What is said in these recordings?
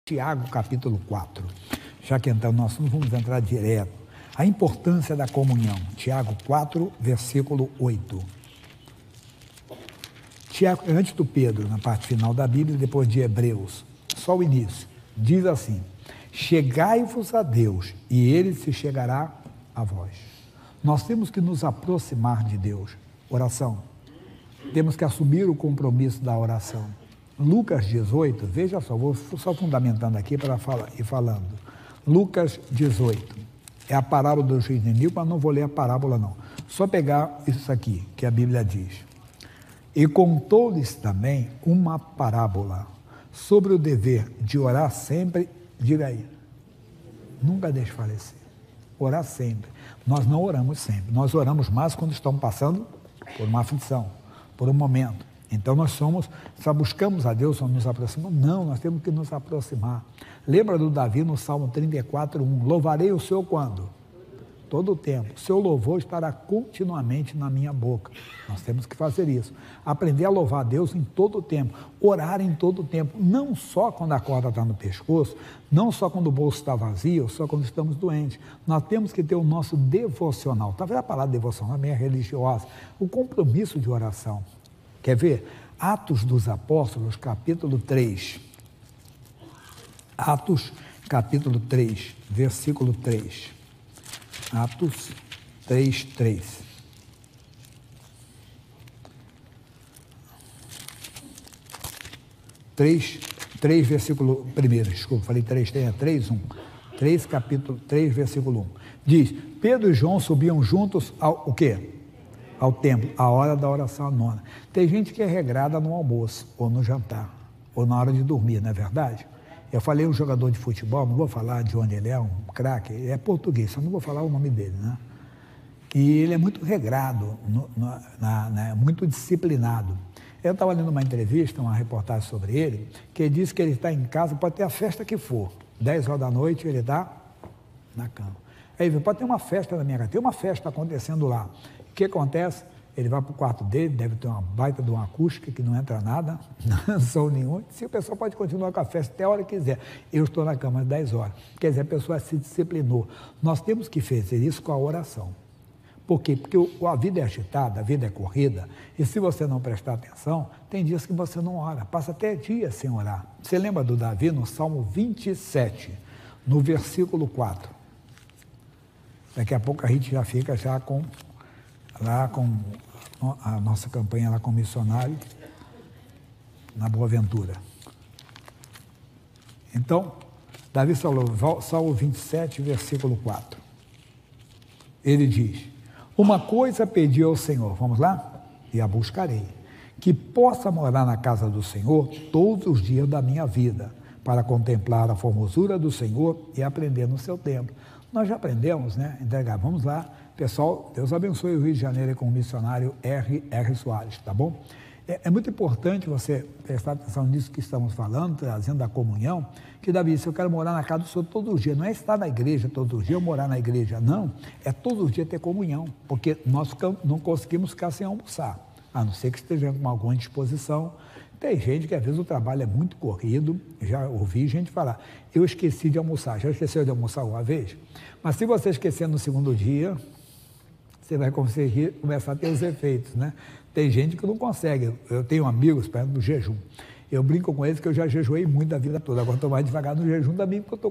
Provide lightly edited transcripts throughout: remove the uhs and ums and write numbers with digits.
Tiago, capítulo 4. Já que então nós não vamos entrar direto. A importância da comunhão. Tiago 4, versículo 8. Tiago, antes do Pedro, na parte final da Bíblia, depois de Hebreus, só o início, diz assim: chegai-vos a Deus, e Ele se chegará a vós. Nós temos que nos aproximar de Deus. Oração. Temos que assumir o compromisso da oração. Lucas 18, veja só, vou só fundamentando aqui para ir falando. Lucas 18, é a parábola do juiz de Nínive, mas não vou ler a parábola não. Só pegar isso aqui, que a Bíblia diz. E contou-lhes também uma parábola sobre o dever de orar sempre, diga aí, nunca deixe falecer, orar sempre. Nós não oramos sempre, nós oramos mais quando estamos passando por uma aflição, por um momento. Então nós só buscamos a Deus, só nos aproximamos? Não, nós temos que nos aproximar. Lembra do Davi no Salmo 34, 1, louvarei o Senhor quando? Todo o tempo. O seu louvor estará continuamente na minha boca. Nós temos que fazer isso. Aprender a louvar a Deus em todo o tempo. Orar em todo o tempo. Não só quando a corda está no pescoço, não só quando o bolso está vazio, só quando estamos doentes. Nós temos que ter o nosso devocional. Talvez a palavra devocional é meio religiosa. O compromisso de oração. Quer ver? Atos dos Apóstolos, capítulo 3. Atos, capítulo 3, versículo 3. Atos 3, 3. Três, versículo 1, desculpa, falei 3, 3, 1. 3, capítulo 3, versículo 1. Diz, Pedro e João subiam juntos ao o quê? Ao templo, a hora da oração nona. Tem gente que é regrada no almoço, ou no jantar, ou na hora de dormir, não é verdade? Eu falei um jogador de futebol, não vou falar de onde ele é, um craque, ele é português, só não vou falar o nome dele, né? E ele é muito regrado, muito disciplinado. Eu estava lendo uma entrevista, uma reportagem sobre ele, que ele disse que ele está em casa, pode ter a festa que for, 10 horas da noite ele está na cama. Aí ele pode ter uma festa na minha casa, tem uma festa acontecendo lá. O que acontece? Ele vai para o quarto dele, deve ter uma baita de uma acústica que não entra nada, não som nenhum. Se o pessoal pode continuar com a festa até a hora que quiser. Eu estou na cama às 10 horas. Quer dizer, a pessoa se disciplinou. Nós temos que fazer isso com a oração. Por quê? Porque a vida é agitada, a vida é corrida, e se você não prestar atenção, tem dias que você não ora, passa até dias sem orar. Você lembra do Davi no Salmo 27, no versículo 4? Daqui a pouco a gente já fica com a nossa campanha lá com missionário na Boa Ventura. Então, Davi falou, Salmo 27, versículo 4. Ele diz, uma coisa pedi ao Senhor, vamos lá? E a buscarei, que possa morar na casa do Senhor todos os dias da minha vida, para contemplar a formosura do Senhor e aprender no seu templo. Nós já aprendemos, né? Entregar, vamos lá. Pessoal, Deus abençoe o Rio de Janeiro com o missionário R. Soares, tá bom? É muito importante você prestar atenção nisso que estamos falando, trazendo a comunhão, que Davi disse, eu quero morar na casa do Senhor todos os dias. Não é estar na igreja todos os dias ou morar na igreja, não. É todos os dias ter comunhão, porque nós não conseguimos ficar sem almoçar, a não ser que estejamos com alguma disposição. Tem gente que às vezes o trabalho é muito corrido, já ouvi gente falar, eu esqueci de almoçar. Já esqueceu de almoçar uma vez? Mas se você esquecer no segundo dia, você vai conseguir começar a ter os efeitos, né? Tem gente que não consegue. Eu tenho amigos, por exemplo, do jejum. Eu brinco com eles que eu já jejuei muito da vida toda. Agora estou mais devagar no jejum também, porque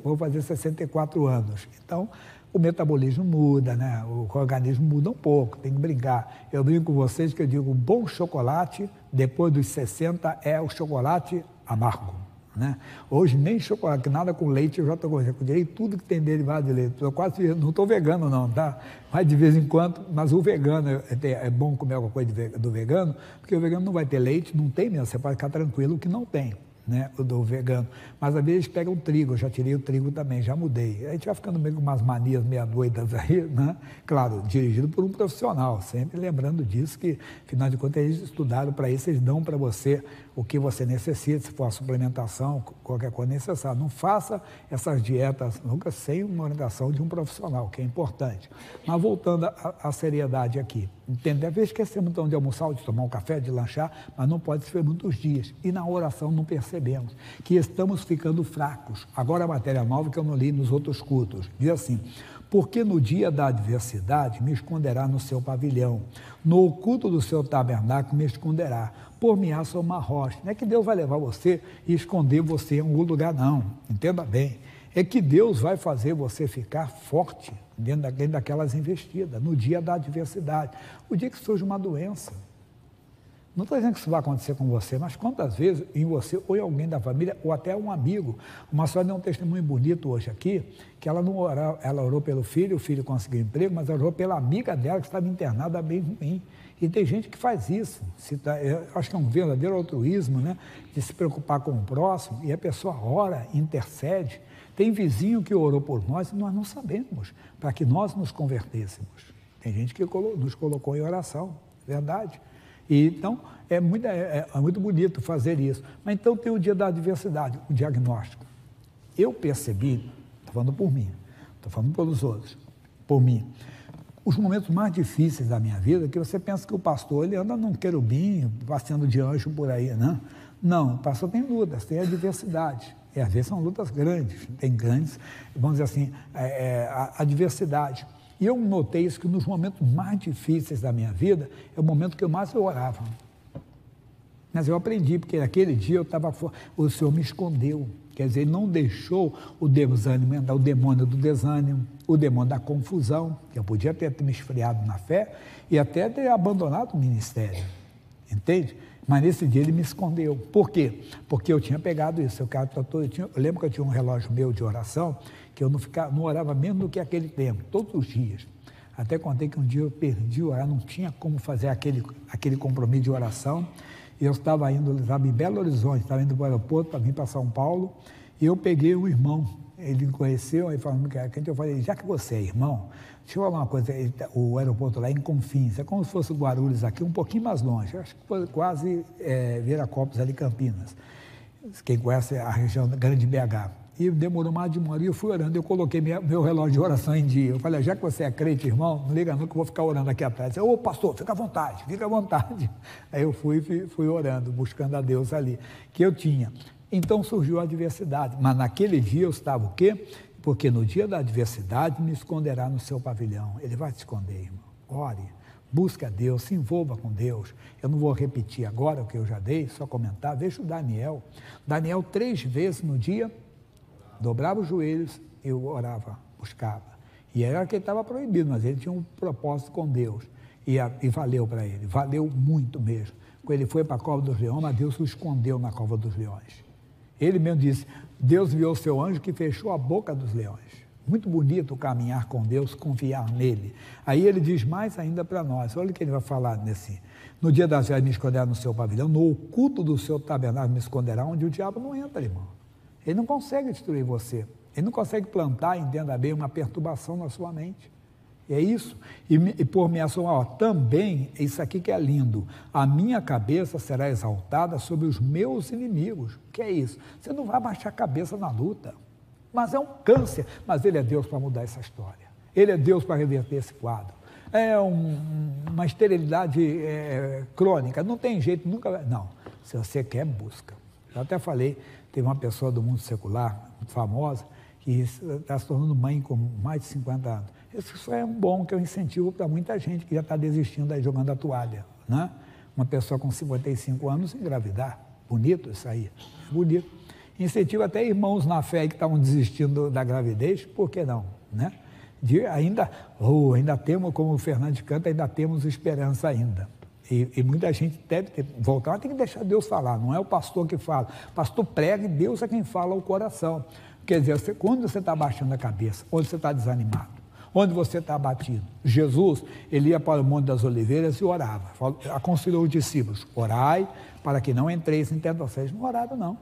vou fazer 64 anos. Então, o metabolismo muda, né? O organismo muda um pouco, tem que brincar. Eu brinco com vocês que eu digo, o bom chocolate, depois dos 60, é o chocolate amargo. Né? Hoje nem chocolate, nada com leite eu já estou comendo, eu direi tudo que tem derivado de leite. Eu quase não estou vegano não, tá? Mas de vez em quando, mas o vegano, é bom comer alguma coisa do vegano, porque o vegano não vai ter leite, não tem mesmo, você pode ficar tranquilo que não tem, né? O do vegano. Mas às vezes pegam trigo, eu já tirei o trigo também, já mudei. A gente vai ficando meio com umas manias meia doidas aí, né? Claro, dirigido por um profissional, sempre lembrando disso que, afinal de contas, eles estudaram para isso, eles dão para você o que você necessita, se for a suplementação, qualquer coisa necessária. Não faça essas dietas nunca sem uma orientação de um profissional, que é importante. Mas voltando à seriedade aqui, entende? Às vezes esquecemos então de almoçar, de tomar um café, de lanchar, mas não pode ser muitos dias. E na oração não percebemos que estamos ficando fracos. Agora a matéria nova que eu não li nos outros cultos, diz assim: porque no dia da adversidade me esconderá no seu pavilhão, no oculto do seu tabernáculo me esconderá, por-me-á sou uma rocha. Não é que Deus vai levar você e esconder você em algum lugar, não, entenda bem. É que Deus vai fazer você ficar forte dentro daquelas investidas, no dia da adversidade, o dia que surge uma doença. Não estou dizendo que isso vai acontecer com você, mas quantas vezes em você, ou em alguém da família, ou até um amigo. Uma senhora deu um testemunho bonito hoje aqui, que ela não orou, ela orou pelo filho, o filho conseguiu emprego, mas ela orou pela amiga dela que estava internada bem ruim. E tem gente que faz isso. Eu acho que é um verdadeiro altruísmo, né? De se preocupar com o próximo, e a pessoa ora, intercede. Tem vizinho que orou por nós e nós não sabemos, para que nós nos convertêssemos. Tem gente que nos colocou em oração, verdade. E, então, é muito bonito fazer isso. Mas então tem o dia da adversidade, o diagnóstico. Eu percebi, estou falando por mim, estou falando pelos outros, por mim, os momentos mais difíceis da minha vida, que você pensa que o pastor ele anda num querubim, passeando de anjo por aí, né? Não, o pastor tem lutas, tem adversidade. E às vezes são lutas grandes, tem grandes, vamos dizer assim, adversidade. E eu notei isso, que nos momentos mais difíceis da minha vida, é o momento que eu mais orava. Mas eu aprendi, porque naquele dia o Senhor me escondeu. Quer dizer, Ele não deixou o desânimo entrar, o demônio do desânimo, o demônio da confusão, que eu podia ter me esfriado na fé e até ter abandonado o ministério. Entende? Mas nesse dia Ele me escondeu. Por quê? Porque eu tinha pegado isso. Eu lembro que eu tinha um relógio meu de oração, que eu não orava menos do que aquele tempo, todos os dias. Até contei que um dia eu perdi o orar, não tinha como fazer aquele compromisso de oração. Eu estava em Belo Horizonte, estava indo para o aeroporto para vir para São Paulo, e eu peguei um irmão, ele me conheceu, aí falando que eu falei, já que você é irmão, deixa eu falar uma coisa, o aeroporto lá é em Confins, é como se fosse Guarulhos aqui, um pouquinho mais longe, acho que foi quase Viracopos, ali Campinas, quem conhece a região grande BH. E demorou mais de uma hora e eu fui orando, eu coloquei meu relógio de oração em dia. Eu falei, já que você é crente, irmão, não liga não que eu vou ficar orando aqui atrás. Ô pastor, fica à vontade, fica à vontade. Aí eu fui orando, buscando a Deus ali, que eu tinha. Então surgiu a adversidade, mas naquele dia eu estava o quê? Porque no dia da adversidade me esconderá no seu pavilhão. Ele vai te esconder, irmão. Ore, busque a Deus, se envolva com Deus. Eu não vou repetir agora o que eu já dei, só comentar. Veja o Daniel. Daniel 3 vezes no dia dobrava os joelhos, eu orava, buscava. E era que ele estava proibido, mas ele tinha um propósito com Deus. E valeu para ele, valeu muito mesmo. Quando ele foi para a cova dos leões, mas Deus o escondeu na cova dos leões. Ele mesmo disse, Deus enviou o seu anjo que fechou a boca dos leões. Muito bonito caminhar com Deus, confiar nele. Aí ele diz mais ainda para nós, olha o que ele vai falar no dia das velhas me esconderá no seu pavilhão, no oculto do seu tabernáculo me esconderá, onde o diabo não entra, irmão. Ele não consegue destruir você. Ele não consegue plantar, entenda bem, uma perturbação na sua mente. É isso. E por minha ação, também, isso aqui que é lindo, a minha cabeça será exaltada sobre os meus inimigos. O que é isso? Você não vai baixar a cabeça na luta. Mas é um câncer. Mas Ele é Deus para mudar essa história. Ele é Deus para reverter esse quadro. É uma esterilidade crônica. Não tem jeito, nunca vai. Não. Se você quer, busca. Eu até falei, teve uma pessoa do mundo secular, muito famosa, que está se tornando mãe com mais de 50 anos. Isso é bom, que é um incentivo para muita gente que já está desistindo aí, jogando a toalha, né? Uma pessoa com 55 anos engravidar. Bonito isso aí, bonito. Incentivo até irmãos na fé que estavam desistindo da gravidez, por que não, né? Ainda temos, como o Fernando canta, ainda temos esperança ainda. E muita gente deve voltar, mas tem que deixar Deus falar, não é o pastor que fala. O pastor prega e Deus é quem fala ao coração. Quer dizer, quando você está baixando a cabeça, onde você está desanimado, onde você está abatido, Jesus, ele ia para o Monte das Oliveiras e orava, aconselhou os discípulos, orai para que não entreis em tentação. Eles não oraram, não.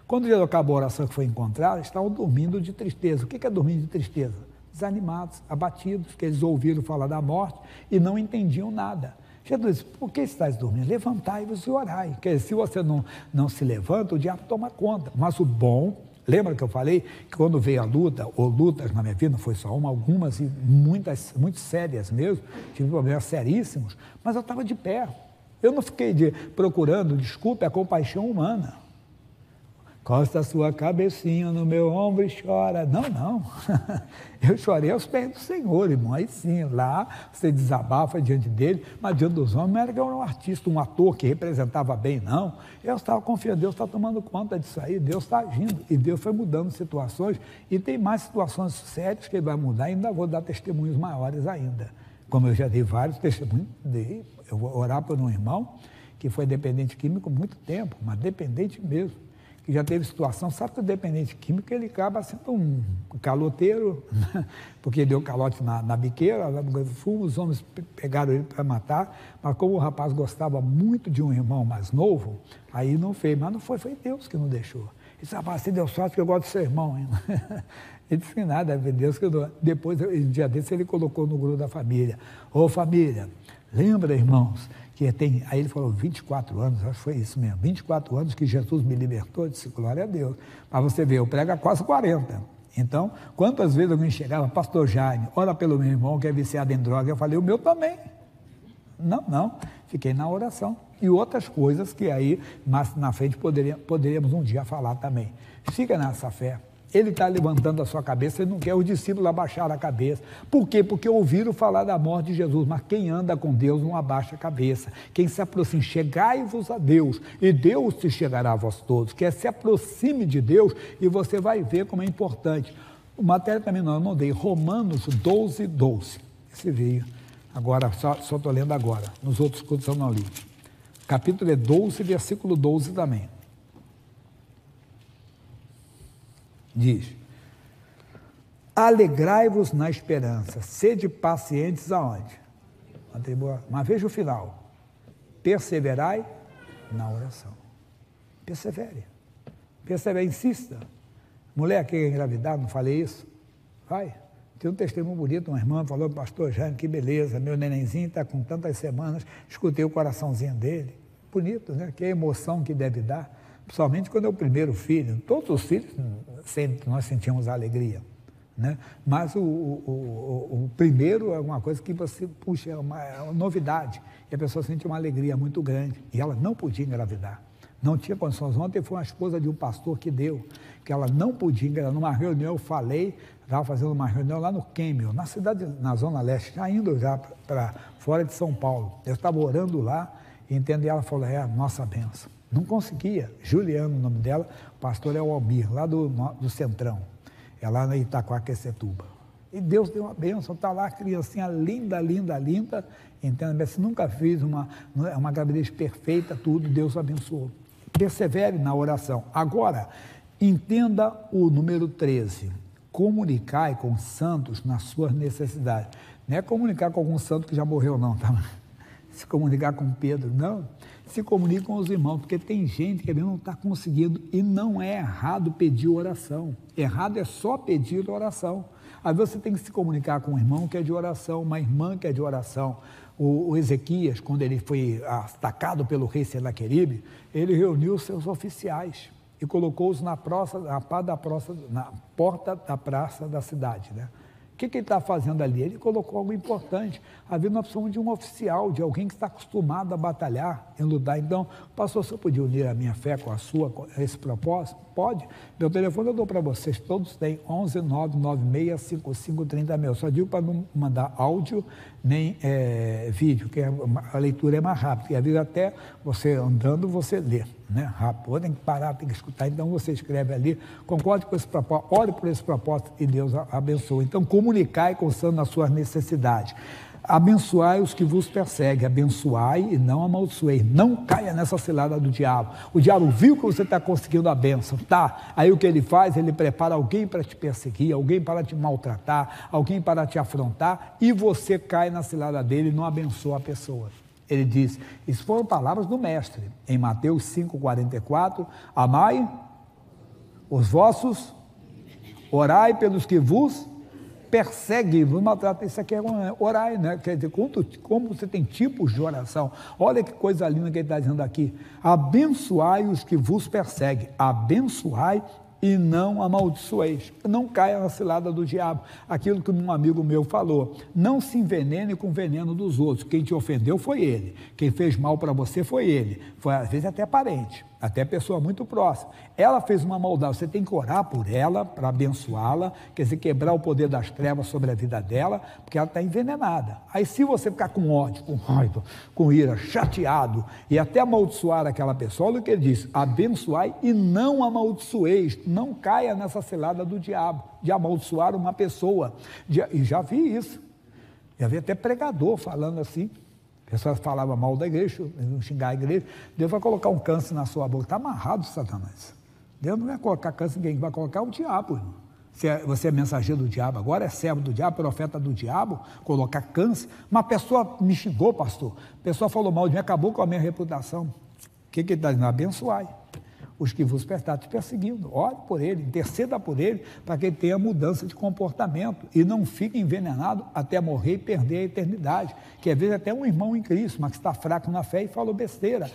Quando ele acabou a oração que foi encontrada, estavam dormindo de tristeza. O que é dormir de tristeza? Desanimados, abatidos, porque eles ouviram falar da morte e não entendiam nada. Jesus disse, por que estás dormindo? Levantai-vos e orai. Porque se você não se levanta, o diabo toma conta. Mas o bom, lembra que eu falei que quando veio a luta, ou lutas na minha vida, não foi só uma, algumas e muitas, muito sérias mesmo, tive problemas seríssimos, mas eu estava de pé. Eu não fiquei procurando, desculpe, a compaixão humana. Costa a sua cabecinha no meu ombro e chora. Não. Eu chorei aos pés do Senhor, irmão. Aí sim, lá você desabafa diante dele, mas diante dos homens não era que eu era um artista, um ator que representava bem, não. Eu estava confiando, Deus está tomando conta disso aí, Deus está agindo. E Deus foi mudando situações, e tem mais situações sérias que ele vai mudar, e ainda vou dar testemunhos maiores ainda. Como eu já dei vários testemunhos, eu vou orar por um irmão que foi dependente químico há muito tempo, mas dependente mesmo. Que já teve situação, sabe que o dependente químico ele acaba sendo um caloteiro, porque deu calote na biqueira, os homens pegaram ele para matar, mas como o rapaz gostava muito de um irmão mais novo, aí não fez, mas não foi Deus que não deixou. Ele disse, rapaz, você deu sorte que eu gosto do seu irmão ainda. Ele disse que nada, é Deus que eu dou. Depois, um dia desse, ele colocou no grupo da família, ô família, lembra, irmãos, que tem, aí ele falou, 24 anos, acho que foi isso mesmo, 24 anos que Jesus me libertou, eu disse, glória a Deus. Mas você vê, eu prego há quase 40. Então, quantas vezes alguém chegava, pastor Jaime, ora pelo meu irmão que é viciado em droga, eu falei, o meu também. Não, fiquei na oração. E outras coisas que aí, mais na frente, poderíamos um dia falar também. Fica nessa fé. Ele está levantando a sua cabeça, ele não quer os discípulos abaixar a cabeça. Por quê? Porque ouviram falar da morte de Jesus, mas quem anda com Deus não abaixa a cabeça. Quem se aproxima, chegai-vos a Deus, e Deus se chegará a vós todos. Que se aproxime de Deus e você vai ver como é importante. O matéria também não, eu não dei, Romanos 12, 12. Esse veio, agora, só estou lendo agora, nos outros cultos eu não li. Capítulo é 12, versículo 12 também. Diz, alegrai-vos na esperança, sede pacientes aonde? Mas veja o final, perseverai na oração. Persevere, insista. Mulher que quer engravidar, não falei isso? Vai, tem um testemunho bonito, uma irmã falou, pastor Jaime, que beleza, meu nenenzinho está com tantas semanas, escutei o coraçãozinho dele, bonito, né? Que emoção que deve dar. Principalmente quando é o primeiro filho, todos os filhos, sempre nós sentimos alegria, né? Mas o primeiro é uma coisa que você, puxa, é uma novidade, e a pessoa sente uma alegria muito grande, e ela não podia engravidar, não tinha condições. Ontem foi uma esposa de um pastor que deu, que ela não podia engravidar. Numa reunião eu falei, estava fazendo uma reunião lá no Quêmio, na cidade, na Zona Leste, já indo já para fora de São Paulo, eu estava orando lá, e entendeu, ela falou, é a nossa bênção. Não conseguia. Juliano, o nome dela, o pastor é o Almir, lá do Centrão. É lá na Itaquaquecetuba. E Deus deu uma bênção, está lá a criancinha linda, entende? Mas nunca fiz uma gravidez perfeita, tudo, Deus abençoou. Persevere na oração. Agora, entenda o número 13. Comunicai com os santos nas suas necessidades. Não é comunicar com algum santo que já morreu, não, tá? Se comunicar com Pedro, não. Se comunique com os irmãos, porque tem gente que não está conseguindo, e não é errado pedir oração. Errado é só pedir oração. Às vezes você tem que se comunicar com um irmão que é de oração, uma irmã que é de oração. O Ezequias, quando ele foi atacado pelo rei Senaqueribe, ele reuniu os seus oficiais e colocou-os na porta da praça da cidade, né? O que ele está fazendo ali? Ele colocou algo importante. Havia uma opção de um oficial, de alguém que está acostumado a batalhar, em lutar. Então, pastor, você podia unir a minha fé com a sua, com esse propósito? Pode. Meu telefone eu dou para vocês, todos têm, 11 996 55 30 mil. Só digo para não mandar áudio nem vídeo, que a leitura é mais rápida. E às vezes até você andando, você lê, né? Rápido. Ou tem que parar, tem que escutar. Então você escreve ali, concorde com esse propósito, ore por esse propósito e Deus abençoe. Então comunicai com o santo nas suas necessidades. Abençoai os que vos perseguem, abençoai e não amaldiçoei. Não caia nessa cilada do diabo. O diabo viu que você está conseguindo a bênção, tá? Aí o que ele faz? Ele prepara alguém para te perseguir, alguém para te maltratar, alguém para te afrontar, e você cai na cilada dele e não abençoa a pessoa. Ele diz, isso foram palavras do mestre, em Mateus 5,44, amai os vossos, orai pelos que vos persegue, maltrata, isso aqui é orar, né? Quer dizer, como você tem tipos de oração. Olha que coisa linda que ele está dizendo aqui. Abençoai os que vos perseguem, abençoai e não amaldiçoeis. Não caia na cilada do diabo. Aquilo que um amigo meu falou, não se envenene com o veneno dos outros. Quem te ofendeu foi ele. Quem fez mal para você foi ele. Foi, às vezes, até parente, até pessoa muito próxima. Ela fez uma maldade, você tem que orar por ela, para abençoá-la, quer dizer, quebrar o poder das trevas sobre a vida dela, porque ela está envenenada. Aí, se você ficar com ódio, com raiva, com ira, chateado, e até amaldiçoar aquela pessoa, olha o que ele diz, abençoai e não amaldiçoeis, não caia nessa cilada do diabo, de amaldiçoar uma pessoa. E já vi isso, já vi até pregador falando assim, pessoas falavam mal da igreja, não xingar a igreja, Deus vai colocar um câncer na sua boca. Está amarrado, Satanás. Deus não vai colocar câncer em ninguém, vai colocar o diabo, irmão. Você é mensageiro do diabo, agora é servo do diabo, profeta do diabo, colocar câncer. Uma pessoa me xingou, pastor, a pessoa falou mal de mim, acabou com a minha reputação. O que ele está dizendo? Abençoai os que vos estão te perseguindo, ore por ele, interceda por ele, para que ele tenha mudança de comportamento e não fique envenenado até morrer e perder a eternidade, que às vezes até um irmão em Cristo, mas que está fraco na fé e falou besteira.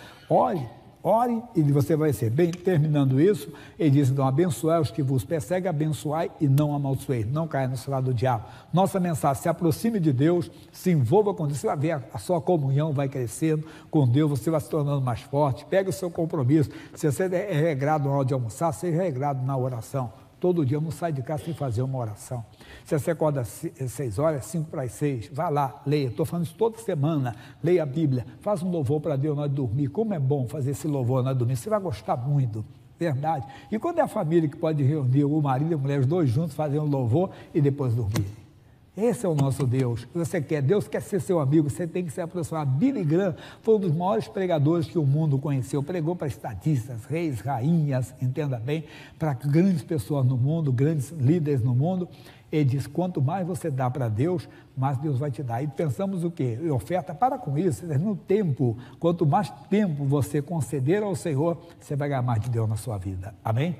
Ore e você vai ser. Bem, terminando isso, ele diz, então, abençoai os que vos perseguem, abençoai e não amaldiçoei, não caia no celular do diabo. Nossa mensagem, se aproxime de Deus, se envolva com Deus, você vai ver, a sua comunhão vai crescendo com Deus, você vai se tornando mais forte, pega o seu compromisso, se você é regrado na hora de almoçar, seja regrado na oração. Todo dia não sai de casa sem fazer uma oração. Se você acorda às 6 horas, 5 para as 6, vá lá, leia. Estou falando isso toda semana. Leia a Bíblia, faz um louvor para Deus na hora de dormir. Como é bom fazer esse louvor na hora de dormir. Você vai gostar muito, verdade. E quando é a família que pode reunir o marido e a mulher, os dois juntos, fazer um louvor e depois dormir. Esse é o nosso Deus. Você quer, Deus quer ser seu amigo, você tem que se aproximar. Billy Graham foi um dos maiores pregadores que o mundo conheceu. Pregou para estadistas, reis, rainhas, entenda bem, para grandes pessoas no mundo, grandes líderes no mundo. Ele diz, quanto mais você dá para Deus, mais Deus vai te dar. E pensamos o quê? Oferta, para com isso. No tempo, quanto mais tempo você conceder ao Senhor, você vai ganhar mais de Deus na sua vida. Amém?